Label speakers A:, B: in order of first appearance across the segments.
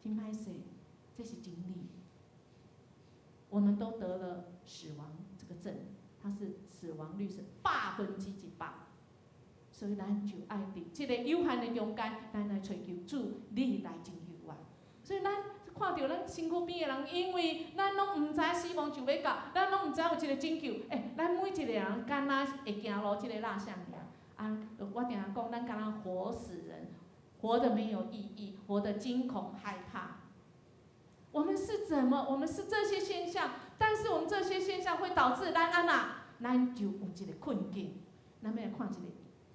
A: 真歹势，这是真理。我们都得了死亡这个症，它是死亡率是100%，所以咱就爱伫这个有限的中间，咱来寻求主，你来拯救我。所以咱看到咱身躯边的人，因为咱拢唔知死亡就要到，咱拢唔知有一个拯救。咱每一个人敢若会行路，这个蜡像尔。我定常讲，咱敢若活死人，活得没有意义，活得惊恐害怕。我们是这些现象，但是我们这些现象会导致咱咱就有一个困境。咱要来看一个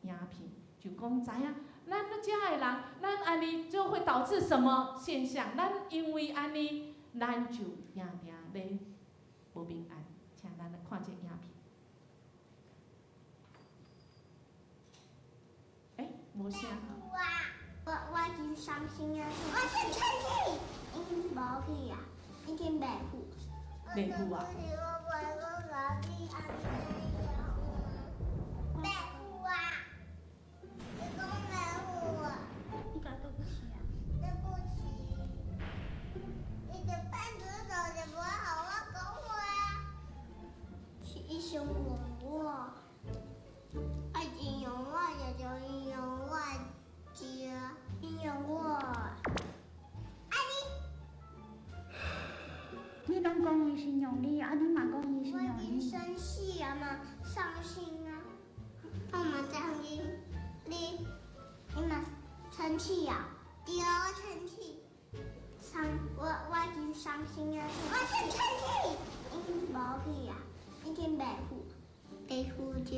A: 影片，就讲知影，咱遮的人，咱安尼就会导致什么现象？咱因为安尼，咱就定定咧无平安。请咱来看这影片。无声。
B: 我真伤心啊！我生气，无去啊，已经袂赴。
A: 袂赴啊？
B: 袂赴啊！你讲袂赴啊？你讲对不起啊？对不起。你就办主手就不好我讲话啊。医生问我，爱金用我就就用我家，你用我。
C: 你拢讲伊是用你，你嘛讲伊是用
B: 我已经
C: 你。
B: 生气啊嘛，伤心啊。我嘛这样你嘛生气啊？对，我生气。我已经伤心啊。我生气。无去啊，已经袂赴，袂赴就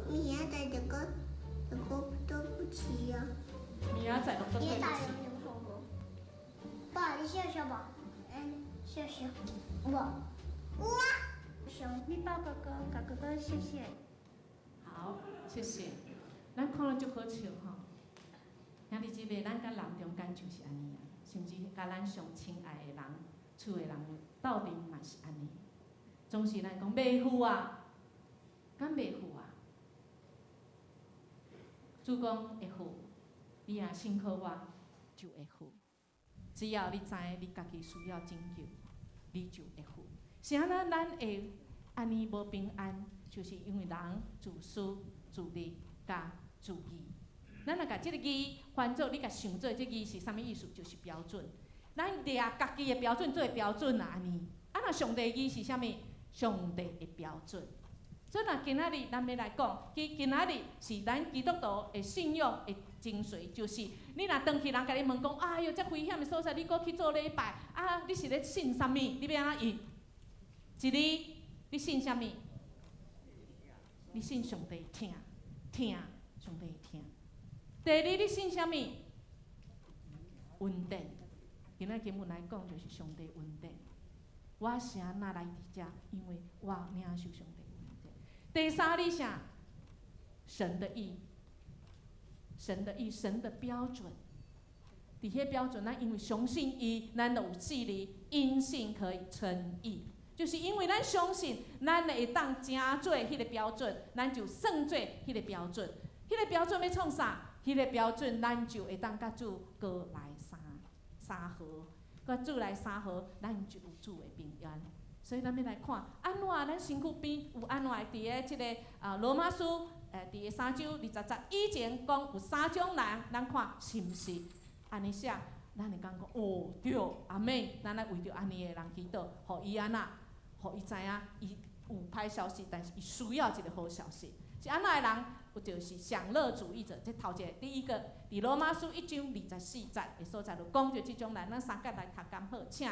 B: 明仔载就个对不起啊。
A: 明仔载拢对不起。
B: 爸，你笑笑吧。笑笑。我。
C: 你抱哥哥，给哥哥谢谢。
A: 好，谢谢。咱看了足好笑吼。兄弟姊妹，咱甲人中间就是安尼啊，甚至甲咱上亲爱的人、厝的人斗阵嘛是安尼。总是咱讲袂赴啊，敢袂赴啊？主讲会赴，你若信靠我，就会赴。只要你知你家己需要拯救，你就会赴。是安那咱会安尼无平安，就是因为人自私、自利、甲自义。咱若甲即个义翻做，你甲想做即个义是啥物意思？就是标准。咱掠家己的标准做标准啦，安尼。若上帝的义是啥物？上帝的标准。所以若今仔日咱要来讲，今仔日是咱基督徒的信仰的精髓，就是你若转去人甲你问讲，哎哟，遮危险的所在，你搁去做礼拜，你是咧信啥物？你要安怎应？一你信啥物？你信上帝听上帝听。第二，你信啥物？稳定。今仔经文来讲，就是上帝稳定。我是安那来伫遮，因为我领受上帝稳定。第三，你啥？神的意，神的意，神的标准。伫迄标准，咱因为相信伊，咱就有势力，因信可以称义。就是因为咱相信，咱会当正做迄个标准，咱就算做迄个标准。迄个标准要创啥？迄个标准，咱就会当甲主过来三合，甲主来三合，咱就有主的平安。所以咱要来看，安怎咱身躯边有安怎伫个即个罗马书伫个3章20节以前讲有3种人，咱看是毋是安尼写？咱会讲哦对，阿妹，咱来为着安尼的人祈祷，互伊安那，互伊知影伊有歹消息，但是伊需要一个好消息。是安那的人，有就是享乐主义者。这头一个，第一个，伫罗马书1章24节的所在，就讲着即种人，咱三角来读刚好，请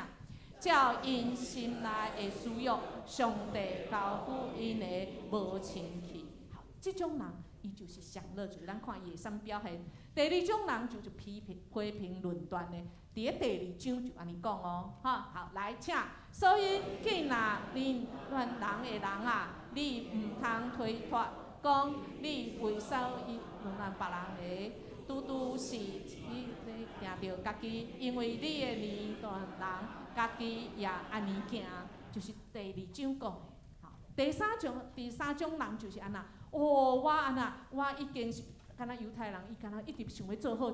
A: 照因心内的需要，上帝交付因的无清气。好，即种人，伊就是享乐主义。咱看伊的啥物表现？第二种人就是批评论断的。伫个第2章就安尼讲哦，哈，好，来请。所以，既然你乱人的人啊，你毋通推脱。讲你为啥伊乱别人个，拄是你行着家己，因为你的年段人家己也安尼行，就是第2章讲的。好，第三种人就是安那，我安那，我已经是敢若犹太人，伊敢若一直想要做好，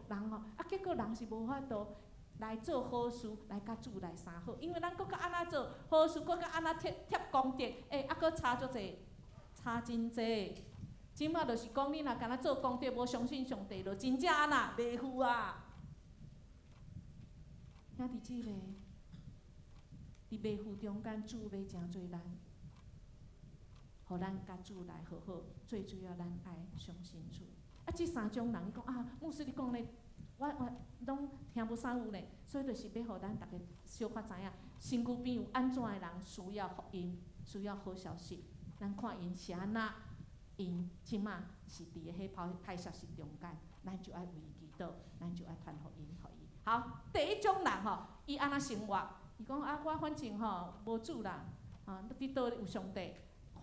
A: 人吼，结果人是无法度来做好事，来甲主来相好，因为咱搁较安怎做好事，搁较安怎贴功德，搁差足济，差真济。即马就是讲，你若干那做功德，无相信上帝，就真正安那袂赴啊。兄弟姊妹，伫袂赴中间，主要诚做咱，互咱甲主来好好。最主要，咱爱相信主。即三种人讲啊，牧师你讲咧，我拢听无啥有呢，所以就是要互咱大家小可知影，身躯边有安怎的人需要福音，需要好消息。咱看因是安那。因即马是伫个迄歹消息中间，咱就爱为伊祈祷，咱就爱传福音互伊。好，第一种人吼，伊安那生活，伊讲啊，我反正吼无主啦，伫倒有上帝，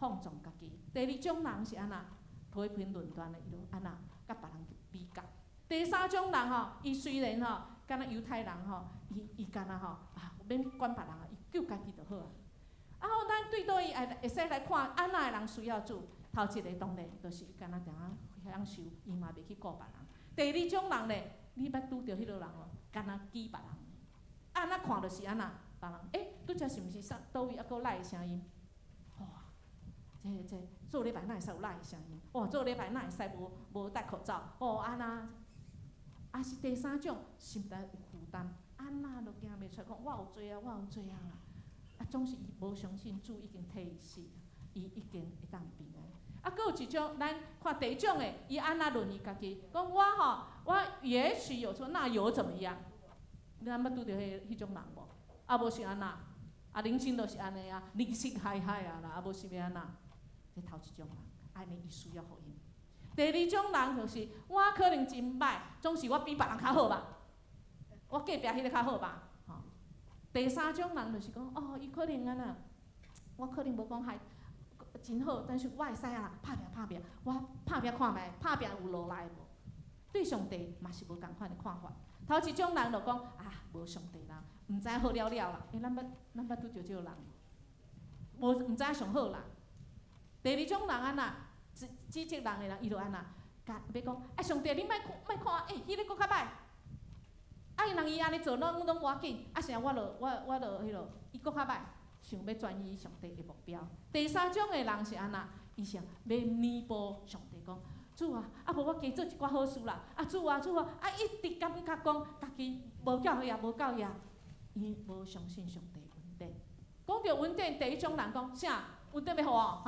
A: 放纵家己。第二种人是安那批评论断的，伊就安那甲别人比较。第三种人吼，伊虽然吼，敢若犹太人吼，伊敢若吼免管别人啊，伊救家己就好啊。啊，后咱对倒伊会使来看安那的人需要主。头一个当然就是伊敢若定啊享受，伊嘛袂去顾别人。第二种人咧，你捌拄着迄落人哦，敢若记别人，安那看就是安那别人，拄则是毋是倒位还佫赖的声音？哇，这做礼拜哪会使有赖的声音？哇，做礼拜哪会使无戴口罩？哦，安那，啊是第三种，心内有负担，安那都惊袂出来，讲我有罪啊，我有罪啊！啊，总是伊无相信主已经替伊死，伊已经会当平安。啊，佫有一种，咱看第一种诶，伊安那论伊家己，讲我也许有错，那有怎么样？你捌拄着迄种人无？啊，无是安那，啊，人生就是安尼啊，人生海海啊啦，啊，无是要安那？这头一种人，安尼伊需要福音。第二种人就是，我可能真歹，总是我比别人较好吧，我隔壁迄个较好吧，吼。第三种人就是讲，哦，伊可能安那，我可能无讲害。真好，但是我会使啊，拍拼，我拍拼看觅，拍拼有落来无？对上帝嘛是无共款的看法。头一种人就讲啊，无上帝啦，毋知好了啦，咱捌拄着即个人，毋知上好啦。第二种人安那，指责人的人，伊就安那，要讲啊，上帝你莫看，迄个佫较歹。啊，人伊安尼做，拢无要紧，啊，是我就迄落，伊佫较歹。想要转移上帝的目标。第三种的人是安那，伊想要弥补上帝讲，主啊，无我加做一寡好事啦，主啊，一直感觉讲家己无够呀，伊无相信上帝恩典。讲到恩典，第一种人讲啥？恩典要互我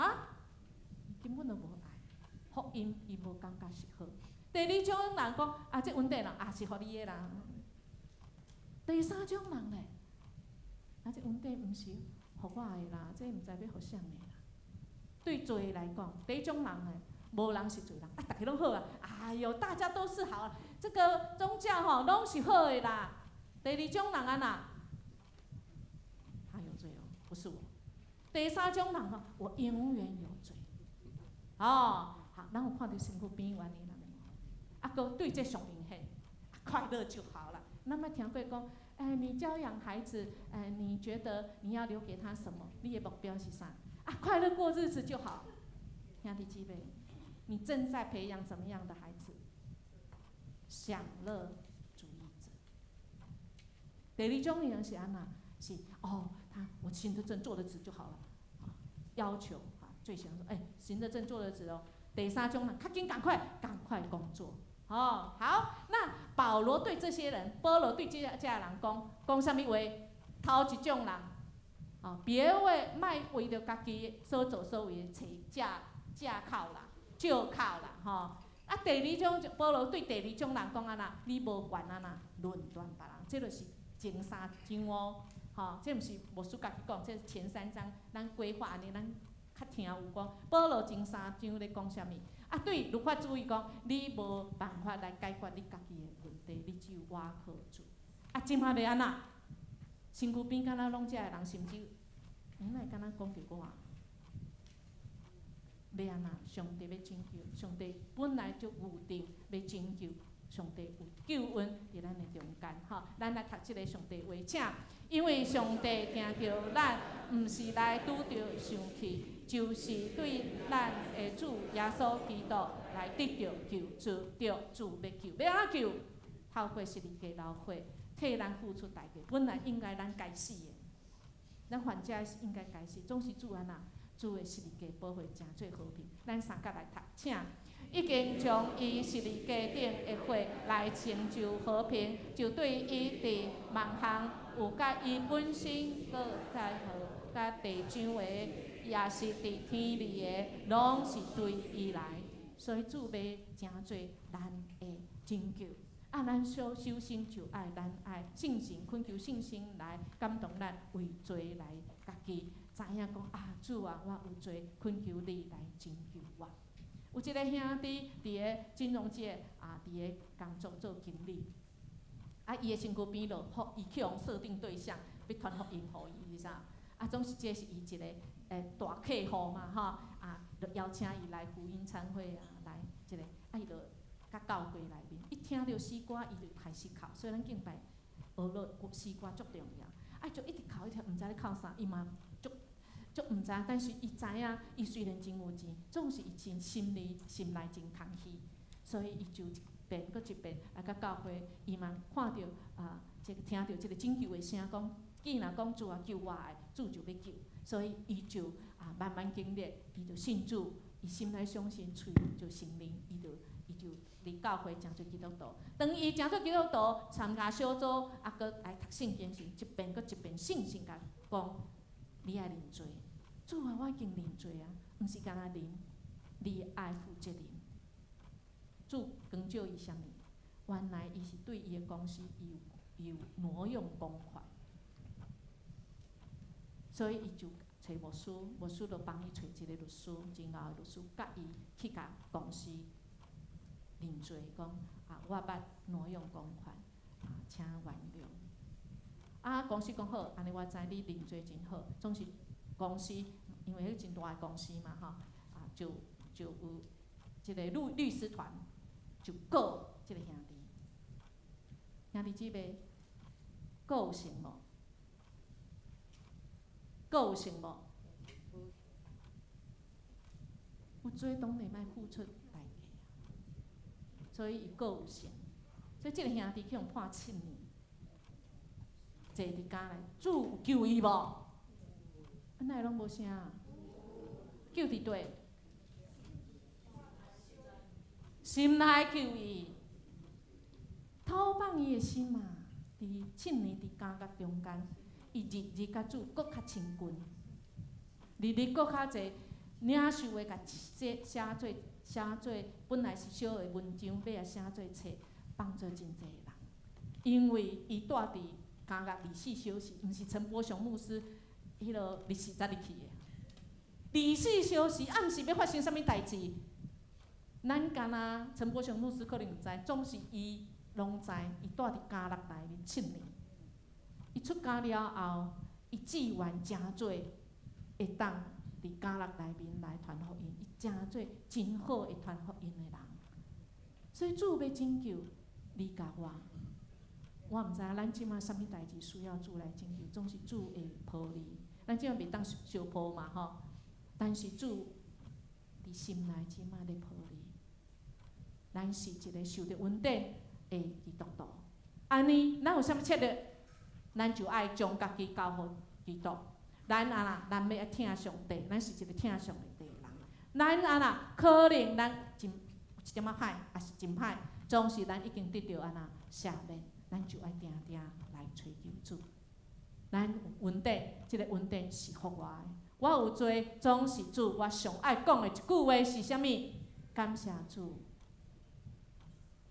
A: 根本就无爱，福音伊无感觉是好。第二种人讲这恩典啦，是互你的啦。第三种人咧，这恩典毋是。互我的啦，这毋知要互啥的啦。对罪来讲，第一种人诶，无人是罪人，大家拢好啊。哎哟，大家都是好，这个宗教吼拢是好的啦。第二种人安那，他有罪哦，不是我。第三种人吼，我永远有罪。好，咱有看到身躯边有安尼人无？佫对这上明显，快乐就好了。咱捌听过讲？你教养孩子，你觉得你要留给他什么？你的目标是啥？快乐过日子就好。兄弟姊妹，你正在培养怎么样的孩子？享乐主义者。第二种人是安那？是我行得正坐得直就好了。要求最喜欢说，行得正坐得直哦。第三种人，较紧赶快工作。好，那保罗对这些人，保罗对这人讲什么话？头一种人，别为着家己所作所为找借口啦，借口啦，第二种，保罗对第二种人讲安那，你无权安那论断别人，这就是前三章哦，这毋是牧师家己讲，这是前3章咱规划安尼，咱较听有讲，保罗前3章咧讲啥物？对，律法主义讲，你无办法来解决你家己的问题，你只有倚靠主。即马要安那？身躯边敢若拢遮个人，甚至，哪会敢若讲着我？要安那？上帝要拯救，上帝本来就有定要拯救，上帝有救恩伫咱的中间。咱来读即个上帝话，请，因为上帝听着咱，毋是来拄着生气。就是对咱的主耶稣基督来得到救，得主要救，要安怎救？透过十字架流血，替咱付出代价，本来应该咱该死的，咱犯者是应该该死，总是主安那，主的十字架保护真最和平。咱三角来读，请。已经将伊十字架顶的火来成就和平，就对伊伫万项有甲伊本身搁在乎，甲地上的也是伫天里的，拢是对伊来。所以主要真做咱的拯救。咱小修心就爱咱爱信心，恳求信心来感动咱，为罪来家己知影讲主啊，我有罪，恳求你来拯救我。有一个兄弟伫个金融界伫个工作做经理，伊的身躯边落，伊去互设定对象，要传福音互伊是啥？总是这是伊一个大客户嘛吼，就邀请伊来福音餐会来一个，伊就甲教会内面，一听到诗歌，伊就开始哭，所以咱敬拜学了诗歌足重要，就一直哭一直，毋知咧哭啥，伊嘛足毋知，但是伊知影，伊虽然真有钱，总是伊真心内真空虚，所以伊就一遍搁一遍来甲教会，伊嘛看到听到即个拯救的声，讲既然讲主救我的，主就要救，所以伊就慢慢经历，伊就信主，伊心内相信，喙就承认，伊就离教会成做基督徒。当伊成做基督徒，参加小组，搁来读圣经时，一遍搁一遍信心甲讲，你爱认罪。主啊，我已经认罪啊，毋是干那认，你爱负责任。主讲照伊啥物？原来伊是对伊的公司有挪用公款，所以伊就找牧师，牧师就帮伊找一个律师，真敖的律师，甲伊去甲公司认罪，讲我捌挪用公款，请原谅。公司讲好，安尼我知你认罪真好，总是。公司因为迄真大个公司嘛吼，就有一个律师团就告即个兄弟，兄弟姊妹告成无？告成无？有罪当然莫付出代价，所以伊告成，所以即个兄弟去互判7年，坐伫家内，主有救伊无？哪会拢无声？救伫倒？心内救伊，讨放伊的心嘛。伫7年伫监狱中间，伊日甲主搁较亲近，日搁较侪领受的，甲写做本来是小的文章，尾写做册，帮助真侪人。因为伊住伫监狱24小时，毋是陈柏雄牧师。迄落日时才入去的，24小时暗时要发生啥物代志，咱干那陈柏雄牧师可能毋知，总是伊拢知。伊住伫监狱内面7年，伊出监了后，伊志愿真做会当伫监狱内面来传福音，伊真做真好会传福音的人。所以主要拯救你甲我毋知咱即马啥物代志需要主来拯救，总是主会抱你。咱即马袂当相抱嘛吼，但是主伫心内即马咧抱你。咱是一个受着恩典的基督徒，安尼咱有啥物策略？咱就爱将家己交互基督。咱咱要听上帝，咱是一个听上帝的人。咱可能咱真有一点仔歹，也是真歹，总是咱已经得到赦免，咱就爱定定来追求主。咱有恩典，即个恩典是互我的。我有罪，总是主。我上爱讲的一句话是啥物？感谢主，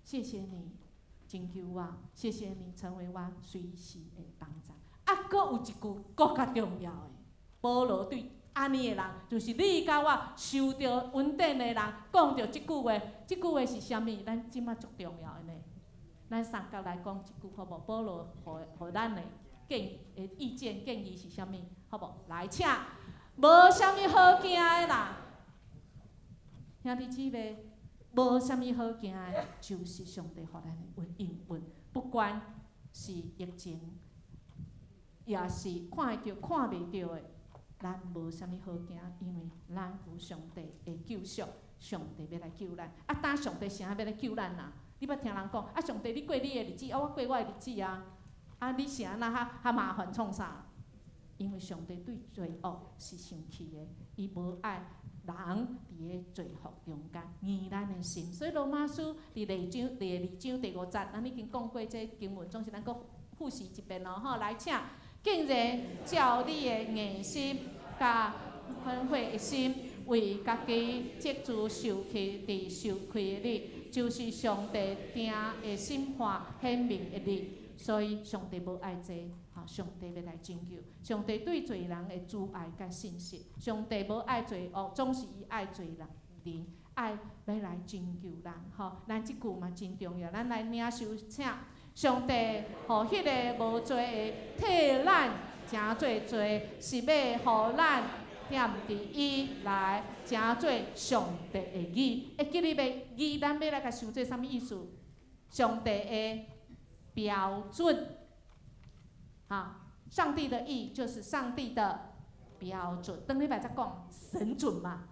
A: 谢谢你拯救我，谢谢你成为我随时的帮助。搁有一句搁较重要的，保罗对安尼的人，就是你甲我受着恩典的人，讲着即句话。即句话是啥物？咱即马足重要的呢。咱三角来讲一句好无？保罗互咱的意见建议是啥物？好无？来，请，无啥物好惊的啦，兄弟姊妹，无啥物好惊的，就是上帝互咱的应允，不管是疫情，也是看会到、看袂到的，咱无啥物好惊，因为咱有上帝的救赎，上帝要来救咱。当上帝啥要来救咱啊？你捌听人讲上帝你过你的日子，我过我的日子啊？啊，你是安那较麻烦创啥？因为上帝对罪恶是生气的，伊无爱人伫个罪恶中间硬咱的心。所以罗马书伫第2章第5节，咱已经讲过这经文，总是咱搁复习一遍咯吼。来，请，竟然照你的硬心甲宽惠的心，为家己接住受气伫受气的日，就是上帝定的审判显明的日。所以上帝无爱这，上帝要来拯救。上帝对罪人的慈爱甲信实，上帝无爱罪恶，总是伊爱罪人，爱要来拯救人。咱即句嘛真重要，咱来领受，请上帝互迄个无罪的替咱诚做罪，是要互咱踮伫伊来诚做上帝的义。会记哩袂？义咱要来甲想做啥物意思？上帝的标准，上帝的义就是上帝的标准。等礼拜再讲神准嘛，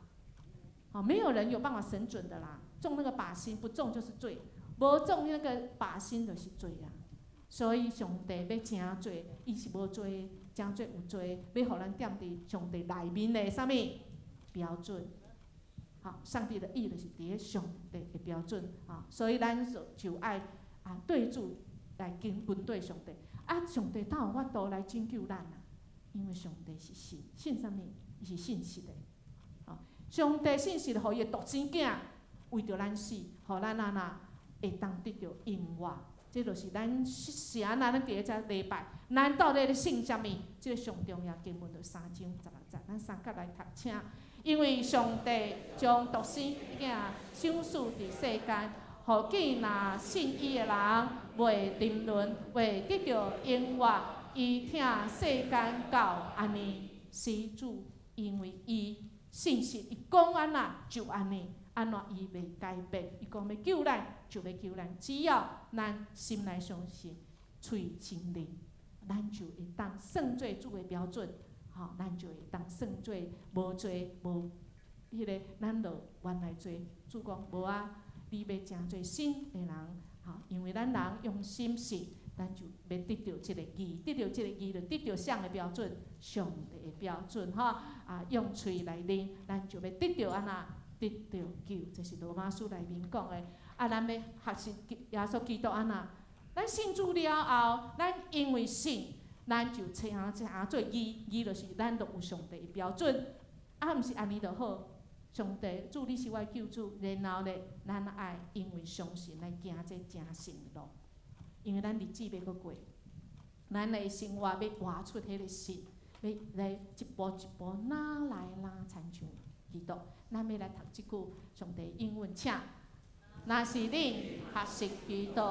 A: 没有人有办法神准的啦。中那个靶心不中就是罪，无中那个靶心就是罪啊。所以上帝要诚做，伊是无做，诚做有做，要互咱踮伫上帝内面的啥物标准？上帝的义就是伫个上帝的标准所以咱就爱对主来跟对上帝。上帝哪有法度来拯救咱啊？因为上帝是信啥物？伊是信实的。上帝信实，互伊的独生囝为着咱死，互咱会当得到永活。这就是咱是安那，咱伫个遮礼拜，咱到底咧信啥物？这个上重要经文就3章16节，咱三角来读，请。因为上帝将独生囝赏赐伫世间，互见若信伊的人袂沉沦，袂得到永活。伊听世间到安尼，施主因为伊信实，伊讲安那就安尼，安怎伊袂改变？伊讲要救咱就要救咱，只要咱心内相信，喙承认，咱就会当算做主的标准。咱就会当算做无罪无迄个，咱就原来罪。主讲无你要诚做新的人，因为咱人用心信，咱就要得到即个义，得到即个义就得到啥个标准？上帝的标准用喙来认，咱就要得到安那得到救。这是罗马书内面讲的。咱要学习耶稣基督安那，咱信主了后，咱因为信。咱就诚做义，义就是咱就有上帝的标准，毋是安尼就好。上帝主你是我的救主，然后咧，咱爱因为相信来行这正信的路，因为咱日子要搁过，咱的生活要活出迄个信，要来一步一步哪来哪亲像基督。咱要来读即句上帝英文，请。若是恁学习基督，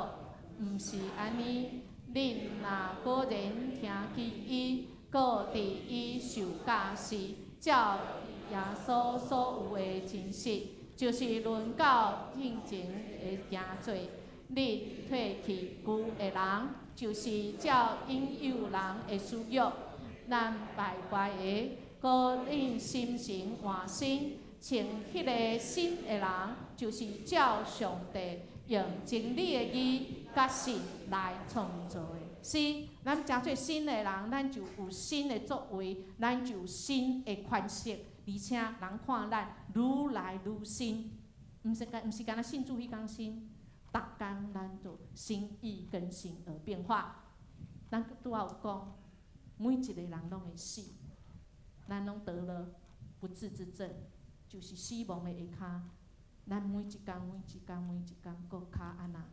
A: 毋是安尼。恁若果然听见伊，搁伫伊受教时，照耶稣所有的真实，就是论到应前的行罪，恁退去旧的人，就是照应有人的需要，咱败坏的，搁恁心神换新，像迄个新的人，就是照上帝用真理的义。甲神来创造的，是咱诚做新的人，咱就有新的作为，咱就有新的款式，而且人看咱愈来愈新，毋是干那信主迄天新，逐工咱就心意更新而变化。咱拄仔有讲，每一个人拢会死，咱拢得了不治之症，就是死亡的下骹，咱每一工搁骹安那。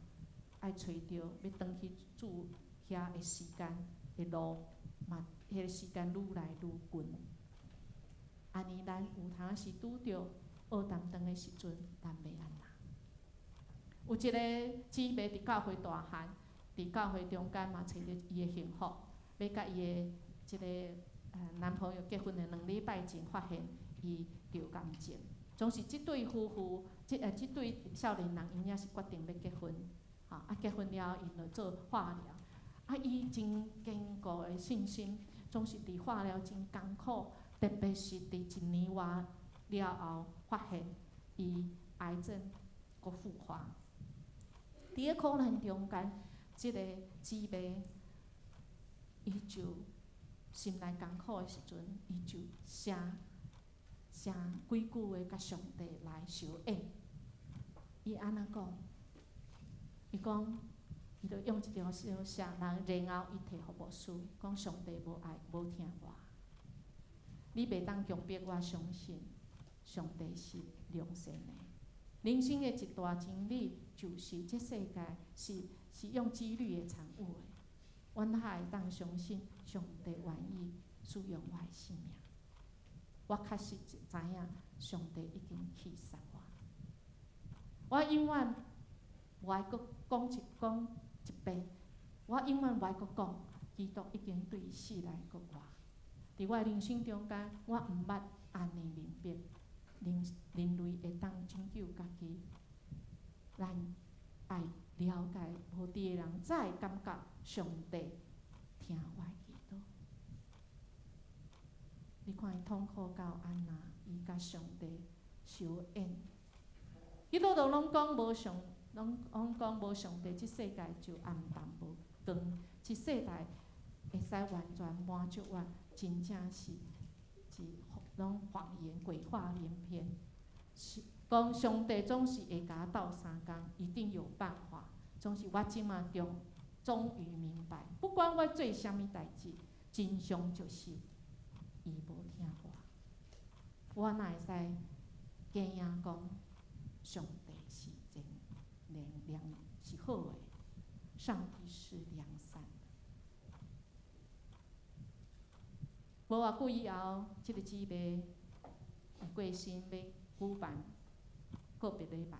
A: 爱找着要转去主遐的时间的路，嘛，迄个时间愈来愈近。安尼咱有当时拄着学当当的时阵，咱要安那？有一个姊妹伫教会大汉，伫教会中间嘛找着伊的幸福，要甲伊的一个男朋友结婚的2礼拜前，发现伊着癌症。总是即对夫妇，即对少年人，因也是决定要结婚。结婚了，因就做化疗。伊真坚固的信心，总是伫化疗真艰苦，特别是伫1年外了后，发现伊癌症搁复发。伫个苦难中间，即个姊妹伊就心内艰苦的时阵，伊就写几句话甲上帝来相应。伊安怎讲？伊讲，伊就用一条小写，然后伊摕互牧师，讲上帝无爱无听我，你袂当强迫我相信上帝是良善的。人生的一大真理就是，这世界是用几率的产物的。阮还会当相信上帝愿意使用我的生命。我确实知影上帝已经去杀我。我永远无爱阁讲一遍，我永远无爱阁讲，基督已经对死来过活。伫我的人生中间，我毋捌安尼明白，人类会当拯救家己。咱爱了解无知的人，才会感觉上帝听我的祈祷。你看伊痛苦到安那，伊甲上帝相应。伊拄都拢讲无上，拢讲无上帝，即世界就暗淡无光，即世代会使完全满足我，真正是拢谎言鬼话连篇。讲上帝总是会甲我斗相共，一定有办法。总是我即马终于明白，不管我做啥物代志，真相就是伊无听我。我哪会使假硬讲上帝是真良是好的，上帝是良善的。无偌久以后，即个姊妹过身要举办告别礼拜，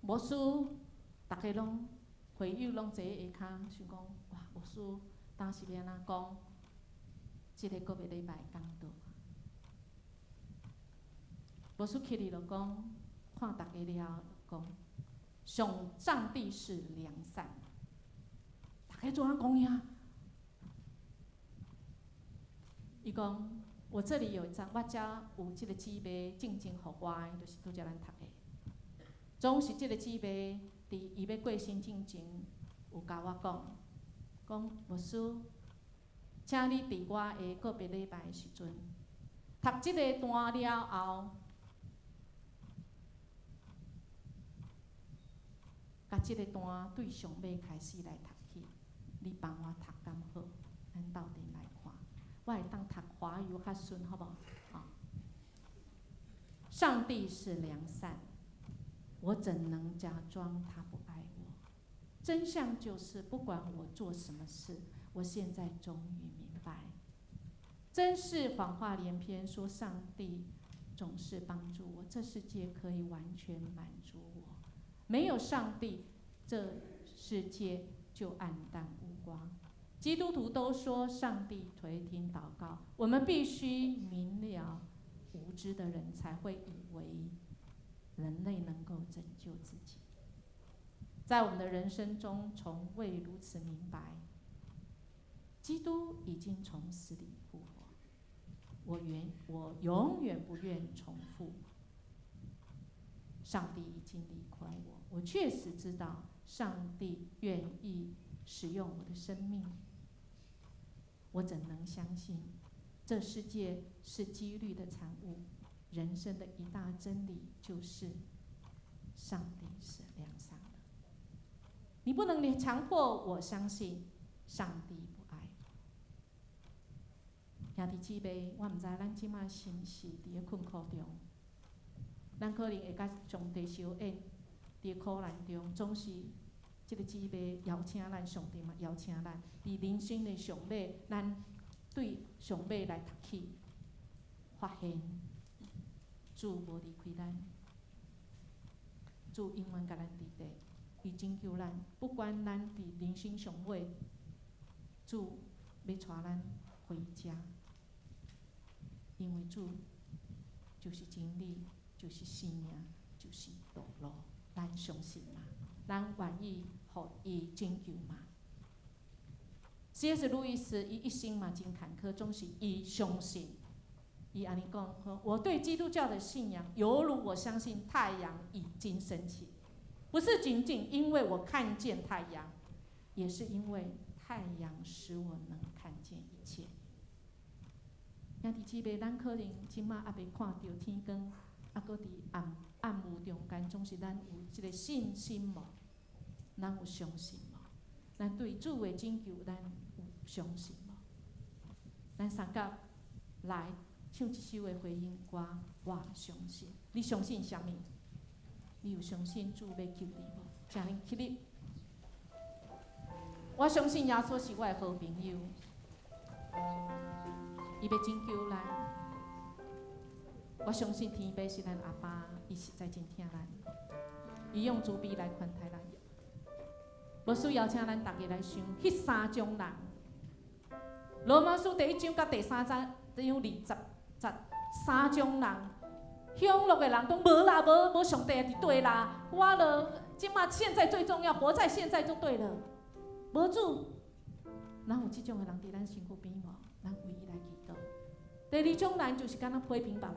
A: 牧师大家拢会友拢坐喺下骹，想讲哇，牧师当时要安怎讲？即个告别礼拜讲倒？牧师起嚟就讲，看大家了后讲，上帝是良善，大家做安讲呀？伊讲，我这里有一张，我遮有即个姊妹静静互我的，就是拄则咱读的。总是即个姊妹伫伊要过身之前，有甲我讲牧师，请你伫我的告别礼拜的时阵，读即个单了后，甲即个单对上尾开始来读起，你帮我读敢好？咱斗阵来看，我会当读华语较顺，好无？好。上帝是良善，我怎能假装他不爱我？真相就是，不管我做什么事，我现在终于明白，真是谎话连篇，说上帝总是帮助我，这世界可以完全满足我。没有上帝，这世界就暗淡无光。基督徒都说上帝垂听祷告，我们必须明了，无知的人才会以为人类能够拯救自己。在我们的人生中，从未如此明白，基督已经从死里复活。我永远不愿重复。上帝已经离开我，我确实知道上帝愿意使用我的生命。我怎能相信这世界是几率的产物？人生的一大真理就是上帝是良善的。你不能强迫我相信上帝不爱我。兄弟姊妹，我毋知咱即马是毋是伫咧困苦中，咱可能会甲上帝相应，伫苦难中，总是即个姊妹邀请咱，上帝嘛邀请咱，伫人生的上尾，咱对上尾来读起，发现主无离开咱，主永远甲咱伫地，伊拯救咱，不管咱伫人生上尾，主要带咱回家，因为主就是真理，就是生命，就是道路。咱相信吗？咱愿意互伊拯救吗？ C.S. 路易斯伊一生嘛真坎坷，总是伊相信，伊安尼讲：我对基督教的信仰，犹如我相信太阳已经升起，不是仅仅因为我看见太阳，也是因为太阳使我能看见一切。兄弟姊妹，咱可能即马还未看到天光，还搁伫暗雾中间，总是咱有即个信心无？咱有相信无？咱对主的拯救，咱有相信无？咱三角来唱一首的回应歌，我相信。你相信啥物？你有相信主要救你无？请恁起立。我相信耶稣是我的好朋友，伊要拯救咱。我相信天父是咱阿爸，伊实在真疼咱，伊用慈悲来款待咱。无需要请咱大家来想，迄三种人。罗马书第1章甲第3章20节，3种人。享乐的人讲无啦，无上帝伫对啦，我了即马现在最重要，活在现在就对了。无主，哪有即种的人伫咱身躯边无？咱为伊来祈祷。第2种人就是敢若批评别人。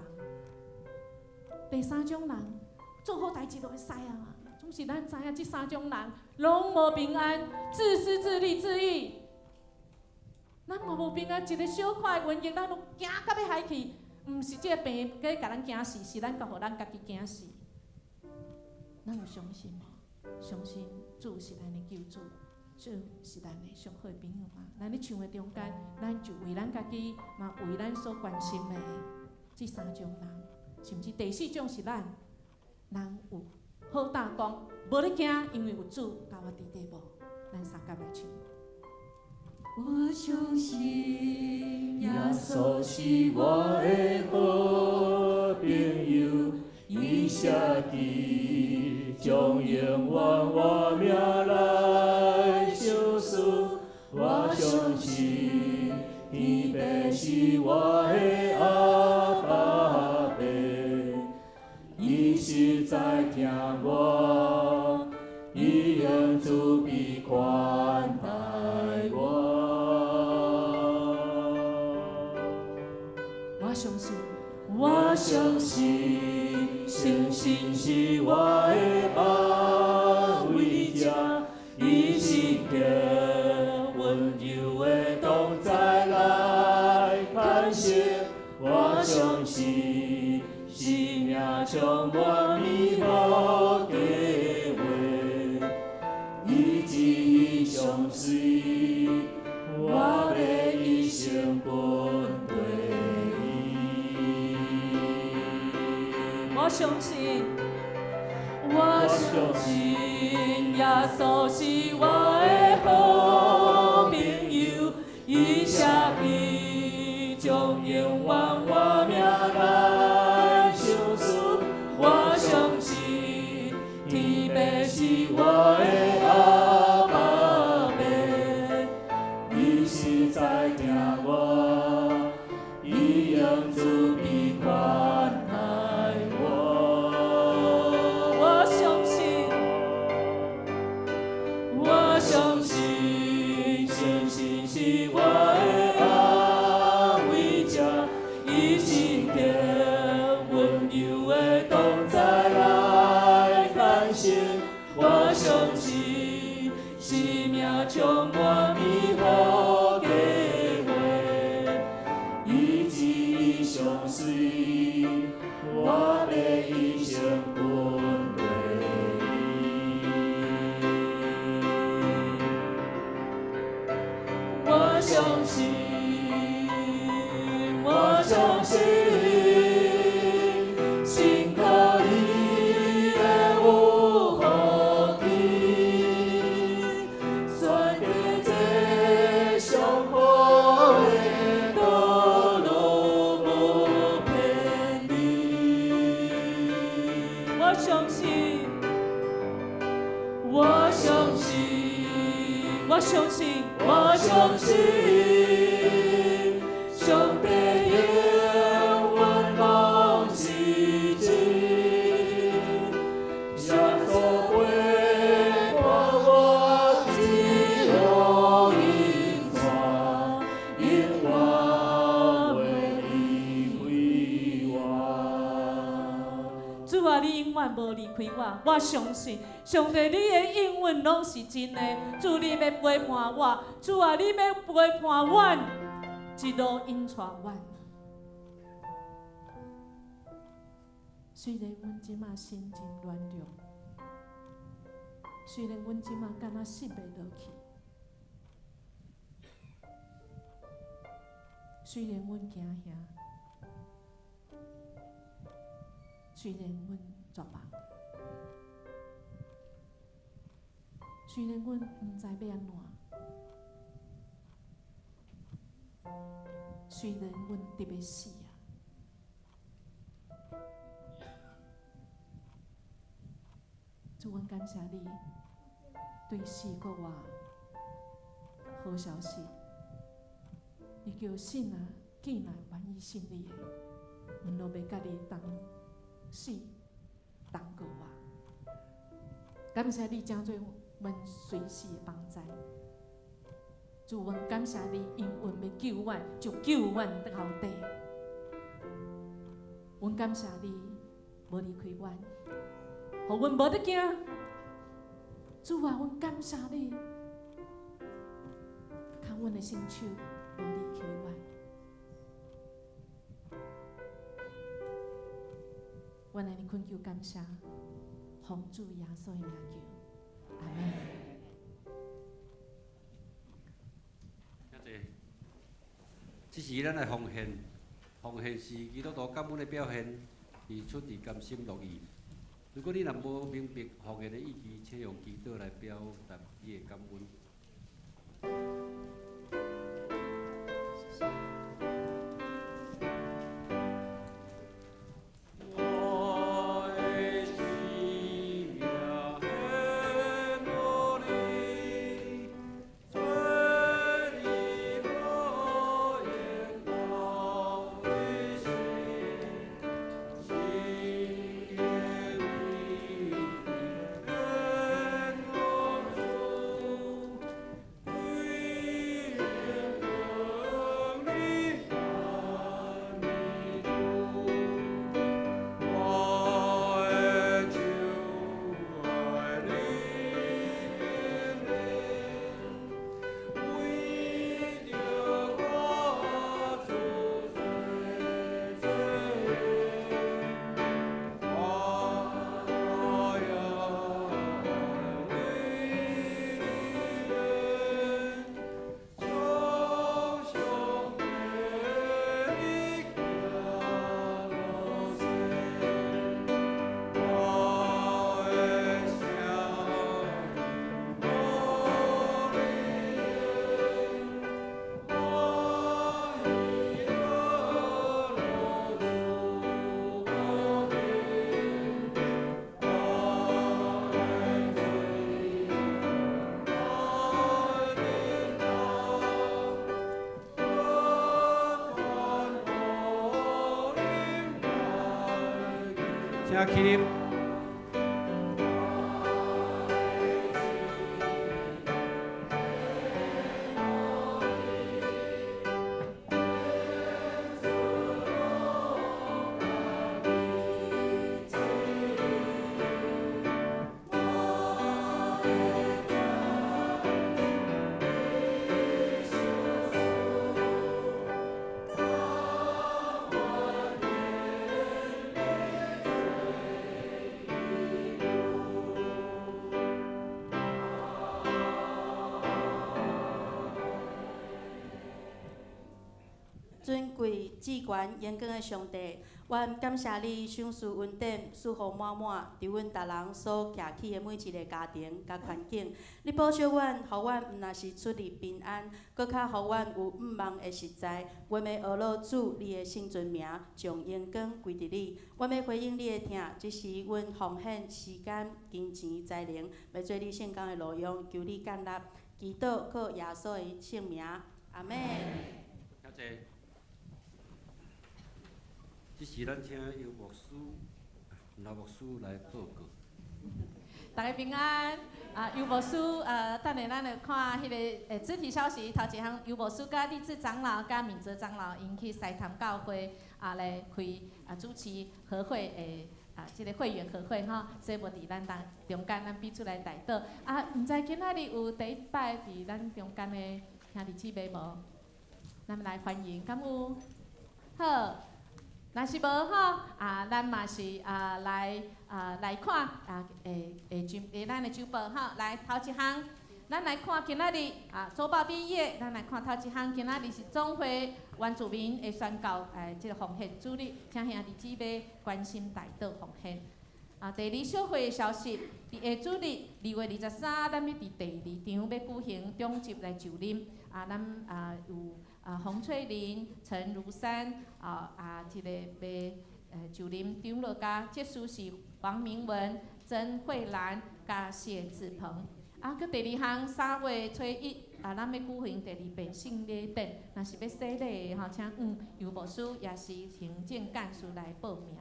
A: 第3种人做好代志就会使啊，总是咱知影即3种人拢无平安，自私自利自义。咱嘛无平安，一个小块的瘟疫，咱都惊到要害去。毋是即个病在甲咱惊死，是咱甲互咱家己惊死。咱有相信无？相信主是咱的救主，主是咱的上好的朋友嘛。咱咧唱的中间，咱就为咱家己，嘛为咱所关心的即3种人，甚至第4种是咱，人有好胆讲，无咧惊，因为有主甲我伫底无。咱三甲来唱。
D: 我相信耶稣是我的好朋友，伊舍己将永远我命来救赎。我相信天父是我的阿爸爸，伊实在疼我，伊用慈悲款待我。我相信，信心是我的安慰者，伊是叫温柔的同在来看见。我相信，生命充满美好计划，伊一相随，我要一生跟对。
A: 我相信，我相信耶稣是我的好朋友，伊舍己将永远我命来救赎。我相信天父是我的阿爸爸，
D: 伊实在疼我，伊用慈悲款待我。我相信，信心是我的安慰者，伊是叫温柔的同在来看见。我相信，生命充满美好计划，伊一相随，我要一生跟对。我相信，我相信，心可以的有福气，选择这上好的道路无偏离。
A: 我相信，
D: 我相信。
A: 我相信，
D: 我相信，上帝永远拢是真，耶稣陪伴我一路引带，永远袂离开我。
A: 主啊，你永远无离开我。我相信上帝你的应允拢是真的。主你要陪伴我，主啊，你要陪伴阮，一路引带阮。虽然阮即马心真软弱，虽然阮即马敢若失袂落去，虽然阮惊吓，虽然阮绝望，虽然阮毋知要安怎，虽然阮得要死啊。主，阮感谢你对死搁我好消息，你叫信啊、见啊愿意信你的，阮都要甲你同死同过活。感谢你成做阮随时的帮助。主，阮感谢你，因阮要救阮，就救阮到底。阮感谢你，无离开阮。互阮无得惊，主啊，阮感谢你，看阮的身手无离开阮。阮安尼恳求感谢，奉主耶稣的名求，阿门。
E: 谢谢。这是咱的奉献，奉献是基督徒感恩的表现，是出自甘心乐意。如果你若无明白奉献的意义，请用祈祷来表达你的感恩。请起立。
C: 尊贵、至权、严格的上帝，阮感谢你赏赐恩典，赐福满满，伫阮逐人所徛起的每一个家庭甲环境。你保守阮，互阮毋若是出入平安，搁较互阮有毋忘的实在。阮要学乐主你的圣尊名，将眼光归伫你。阮要回应你的听，这是阮奉献时间、金钱、才能，要做你圣工的路用，求你建立。祈祷靠耶稣的圣名，阿门。
E: 谢谢。这时咱请由牧师、老牧师来报告。
A: 大家平安。尤牧师，等下咱来看迄个肢体消息。头一项，尤牧师甲立志长老、甲敏哲长老，因去西潭教会来开主持和会即个会员和会吼，所以无伫咱中间，咱比出来台岛。毋知今仔日有第一摆伫咱中间的兄弟姊妹无？咱们来欢迎，敢有？好，若是无吼，咱嘛是来看咱的酒报吼，来头一项。咱来看今仔日周报第一页，咱来看头一项。今仔日是总会原住民的宣告，即个奉献主日，请兄弟姊妹关心台岛奉献。第二小会的消息，伫下主日2月23，咱要伫第2场要举行中集来就任。咱有洪翠玲、陈如山，即个要就任长老家，这书是黄明文、曾慧兰甲谢志鹏。佮第2项3月初1，咱要举行第2遍圣礼典，若是要洗礼的吼，请由牧师也是行政干事来报名。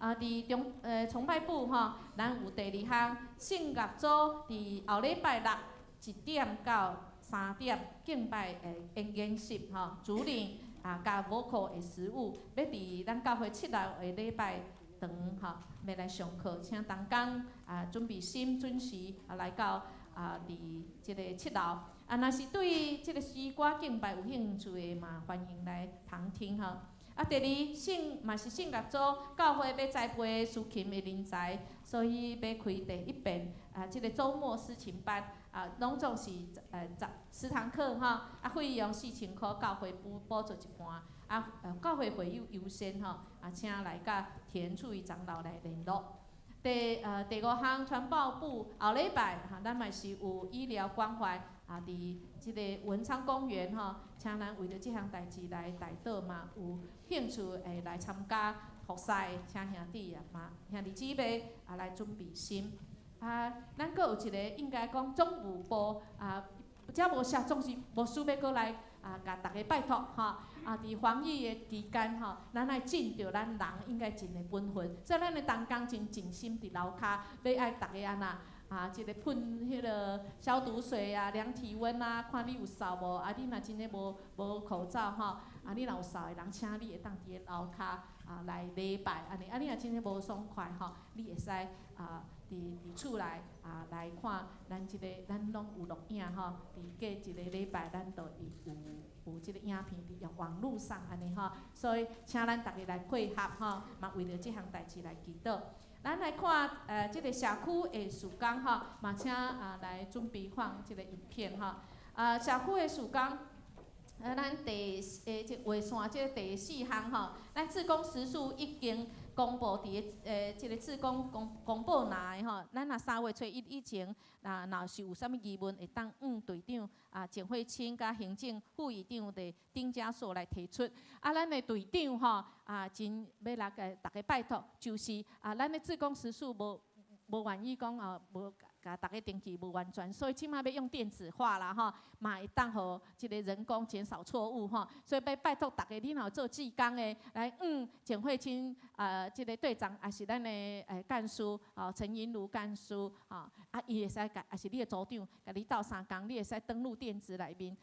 A: 伫崇拜部吼，咱有第2项圣乐组，伫后礼拜六1点到3点敬拜演习吼，主领甲 vocal 的食物，要伫咱教会7楼的礼拜堂吼，要来上课，请同工准备心准时来到。伫即个7楼，若是对即个诗歌敬拜有兴趣的嘛，欢迎来旁听吼。第2嘛是圣乐组，教会要栽培竖琴的人才，所以要开第1遍即个周末诗琴班，拢总是10堂课吼，费用4000块，教会补助一半，教会会友优先吼，请来甲田处长老来联络。第5项传报部后礼拜咱嘛是有医疗关怀伫即个文昌公园吼，请咱为着即项代志来台岛嘛有兴趣来参加服侍，请兄弟兄弟姊妹来准备心。咱阁有一个应该讲总务部遮无写，总是无需要过来甲大家拜托吼。伫防疫的期间吼，咱爱尽着咱人应该尽的本分，所以咱的同工真尽心伫楼骹，要爱大家安那即个喷迄个消毒水量体温看你有扫无，你若真诶无口罩吼，你若有扫的人，请你会当伫楼骹来礼拜安尼，你若真诶无爽快吼，你会使伫厝内来看咱即个咱拢有录影吼，伫过一个礼拜咱都有即个影片伫网络上安尼吼，所以请咱大家来配合吼，嘛为着即项代志来祈祷。咱来看即个社区的事工吼，嘛请来准备放即个影片吼。社区的事工，咱即画线即个第4项吼，咱志工时数已经公布伫即个志工公布内吼，咱若3月初1以前，若是有啥物疑问，会当队长简慧清甲行政副议长的丁家硕来提出。咱的队长吼真要来大家拜托，就是咱的志工时数无愿意讲无甲大家登记无完全，所以即马要用电子化啦吼，嘛会当互即个人工减少错误吼，所以要拜托大家，你若做志工的来简慧清即个队长，也是咱的干事陈银如干事伊会使也是你的组长，甲你斗3工，你会使登录电子内面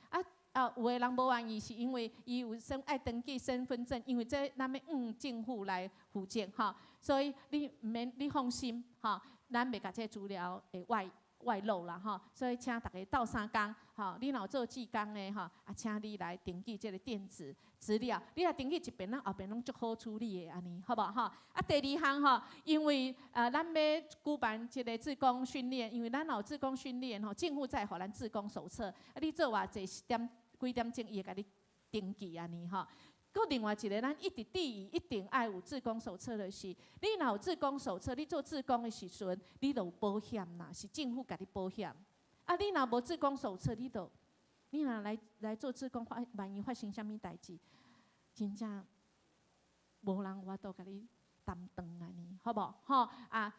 A: 有的人无愿意，是因为伊有爱登记身份证，因为这咱要政府来负责吼，所以你放心吼，咱袂甲这资料会外露啦吼，所以请大家斗3工吼，你若做志工的吼，请你来登记这个电子资料，你若登记一遍，咱后边拢足好处理的安尼，好无吼？第2项吼，因为咱要举办这个志工训练，因为咱有志工训练吼，政府再互咱志工手册，你做偌济几点钟，伊会甲你登记安尼吼。搁另外一个，咱一直第一定爱有志工手册的是，你若有志工手册，你做志工的时阵，你就有保险啦，是政府甲你保险。你若无志工手册，你若来做志工，万一发生啥物代志，真正无人有法度甲你担当安尼，好无？吼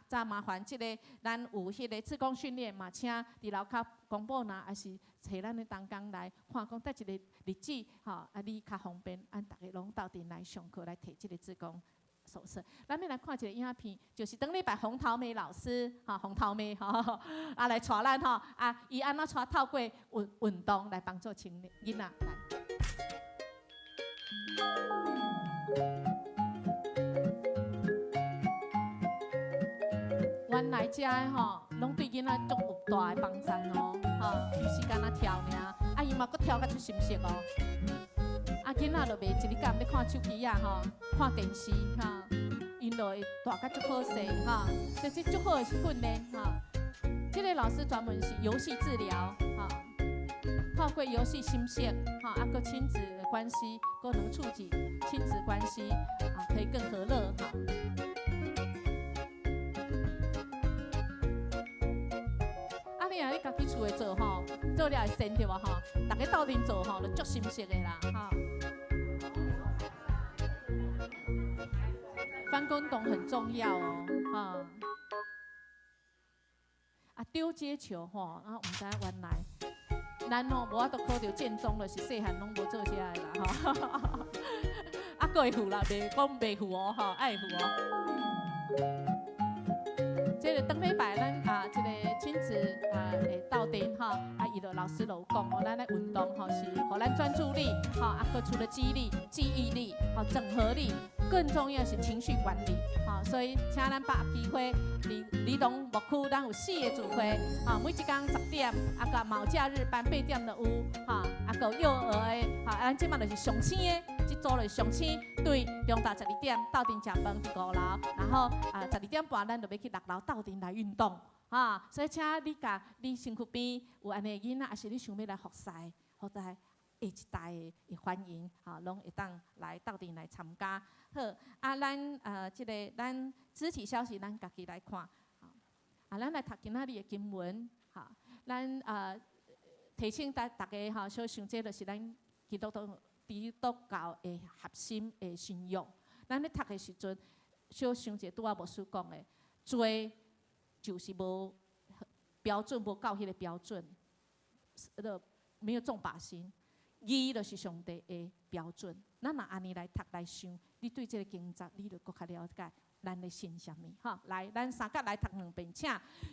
A: 再麻烦即个咱有迄个志工训练嘛，请伫楼骹公布呐，还是找咱的同工来看讲，倒一个日子你较方便，大家拢斗阵来上课来摕即个志工手册。咱要来看一个影片，就是顶礼拜洪桃梅老师洪桃梅来带咱伊安怎带透过运动来帮助青年囡仔来。原来遮的吼，拢对囡仔足有大的帮助哦，吼，有时间仔跳尔，啊伊嘛搁跳甲出心色哦。啊，囡仔就袂一日干要看手机啊，吼，看电视，吼，因就会大甲足好势，吼，所以这足好的训练，吼。这个老师专门是游戏治疗，吼，透过游戏心色，吼，啊，个亲子的关系，都能促进亲子关系，啊，可以更和乐，哈。啊，你若你家己厝的做吼，做了会sen对无吼？大家斗阵做吼，就足心色的啦，吼。翻滚动很重要哦，哈。啊，丢接球吼，啊，毋知原来咱吼无法度考到建中，就是细汉拢无做遮的啦，吼。啊，佫会负啦，袂讲袂负哦，吼，爱负哦。这个当礼拜咱这个亲子会斗阵吼，啊，伊就老师就有讲哦，咱的运动吼是互咱专注力，吼，啊，佫除了记忆力、记忆力，吼，整合力，更重要是情绪管理，吼，所以请咱把握机会，儿童牧区咱有4个聚会，吼，每一天10点，啊，甲嘛有假日班8点就有，吼，啊，佫有幼儿的，吼，咱即马就是上青的。这组就是上星，对，中昼12点斗阵食饭伫5楼，然后12点半咱就要去6楼斗阵来运动，哈，所以请你甲你身躯边有安尼囡仔，还是你想要来学习，或者下一代的欢迎，哈，拢会当来斗阵来参加。好，啊，咱这个咱肢体消息咱家己来看，啊，咱来读今仔日的经文，哈，咱提醒大家哈，小想这就是咱基督教的核心的信仰。咱咧读的时阵，小想者拄仔牧师讲的，罪就是无标准，无到迄个标准，没有重靶心。义就是上帝的标准。咱若安尼来读来想，你对这个经节，你就更较了解咱的信啥物。哈，来，咱三角来读2遍，请。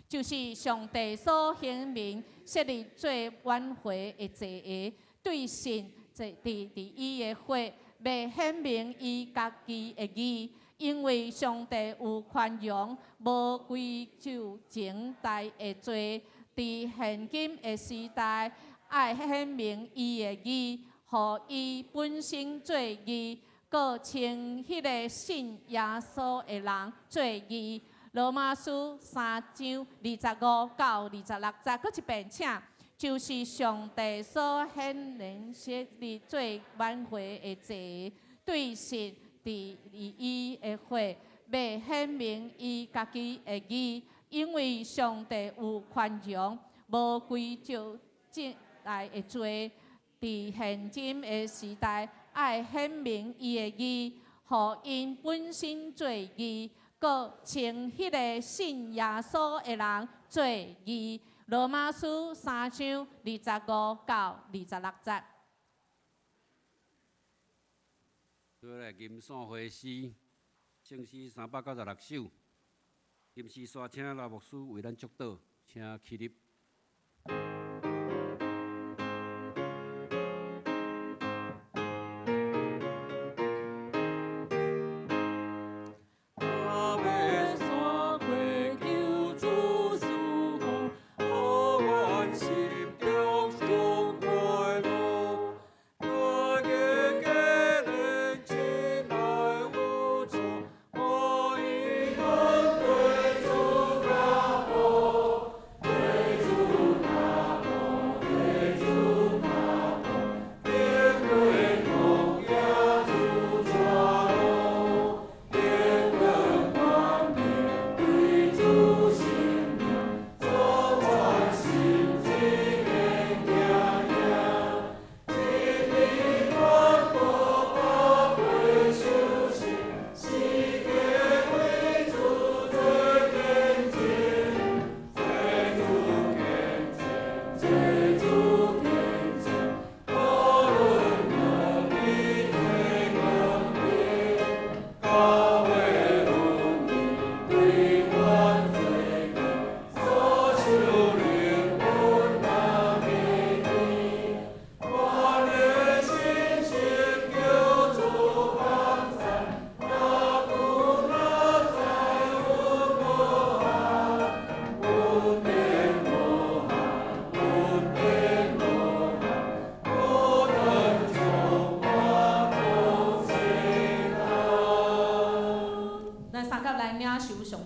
A: 就是上帝所显明设立做挽回的罪的，对神。伫伊的话，要显明伊家己的义，因为上帝有宽容，无归咎前代的罪。伫现今的时代，爱显明伊的义，互伊本身做义，搁称迄个信耶稣的人做义。罗马书3章25到26节，搁一遍，请。就是上帝所显明设立做挽回的罪，对神伫伊的话，要显明伊家己的义，因为上帝有宽容，无归咎前代的罪。伫现今的时代，爱显明伊的义，互因本身做义，搁称迄个信耶稣的人做义。罗马书3章25到26节。
E: 再来吟诵会诗，圣诗396首。吟诗山请老牧师为咱祝祷，请起立。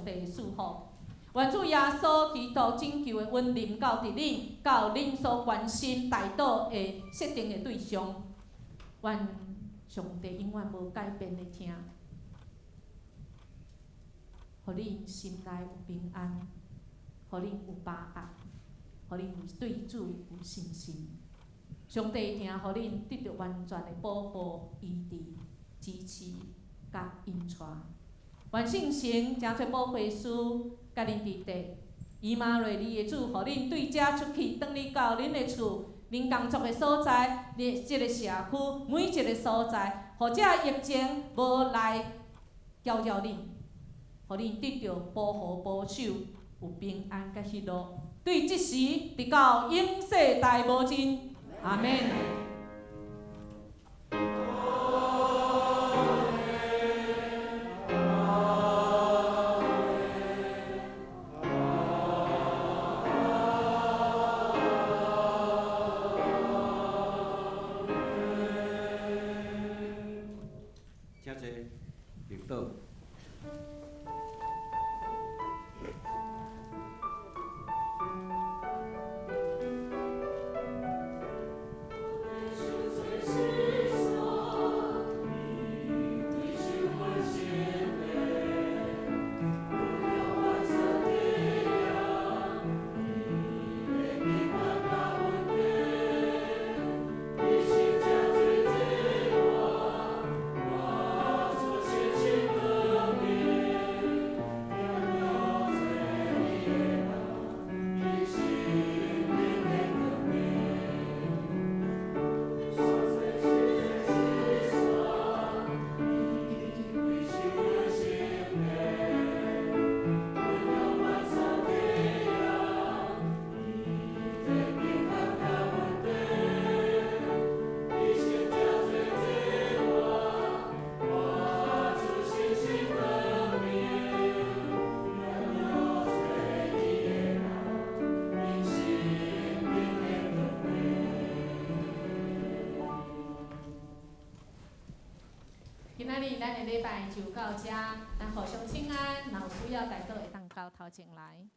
A: 帝的赐福。愿主耶稣基督拯救的恩临到伫恁，到恁所关心带倒的设定的对象。愿上帝永远无改变的听，互恁心内有平安，互恁有把握，互恁对主有信心。上帝听，互恁得到完全的保护、医治、支持、甲引带。愿圣神诚侪保惠师，甲恁伫地，以马内利的主，互恁对遮出去，转去到恁的厝。恁工作的所在，你即个社区，每一个所在，或者疫情无来搅扰恁，互恁得到保护保守，有平安甲喜乐。对即时，直到永世大无尽。阿免。今仔日咱的礼拜就到遮，咱互相请安，若有需要，大家会当到头前来。